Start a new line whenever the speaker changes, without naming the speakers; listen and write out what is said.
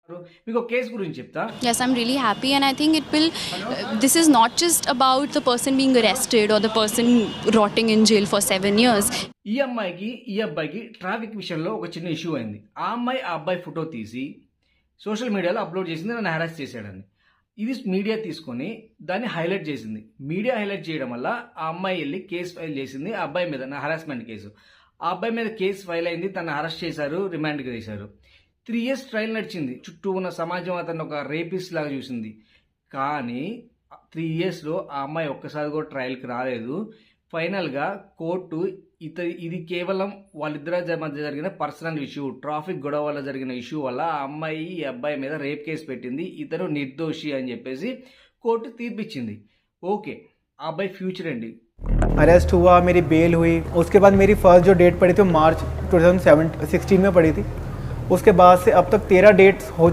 మీకు ఒక కేస్ గురించి చెప్తా.
Yes, I'm really happy, and I think it will. This is not just about the person being arrested or the person rotting in jail for 7 years.
ఈ అమ్మాయికి ఈ అబ్బాయికి traffic విషయంలో ఒక చిన్న ఇష్యూ అయింది. ఆ అమ్మాయి ఆ అబ్బాయి ఫోటో తీసి సోషల్ మీడియాలో అప్లోడ్ చేసింది, నన్ను హెరాస్ చేశాడని. ఇది మీడియా తీసుకొని దాన్ని హైలైట్ చేసింది. మీడియా హైలైట్ చేయడం వల్ల ఆ అమ్మాయి వెళ్ళి కేసు ఫైల్ చేసింది ఆ అబ్బాయి మీద, నా హెరాస్మెంట్ కేసు. ఆ అబ్బాయి మీద కేసు ఫైల్ అయింది, తను అరెస్ట్ చేశారు, రిమాండ్కి వేశారు. 3 years ట్రయల్ నడిచింది. చుట్టూ ఉన్న సమాజం అతను ఒక రేపిస్ట్ లాగా చూసింది. కానీ 3 yearsలో ఆ అమ్మాయి ఒక్కసారి కూడా ట్రయల్కి రాలేదు. ఫైనల్గా కోర్టు ఇది కేవలం వాళ్ళిద్దరి మధ్య జరిగిన పర్సనల్ ఇష్యూ, ట్రాఫిక్ గొడవ వల్ల జరిగిన ఇష్యూ వల్ల ఆ అమ్మాయి ఈ అబ్బాయి మీద రేప్ కేసు పెట్టింది, ఇతను నిర్దోషి అని చెప్పేసి కోర్టు తీర్పిచ్చింది. ఓకే, ఆ అబ్బాయి ఫ్యూచర్ అండి.
अरेस्ट हुआ, मेरी बेल हुई, उसके बाद मेरी फर्स्ट जो डेट पड़ी थी वो मार्च 2016 में पड़ी थी. उसके बाद से अब तक 13 डेट्स हो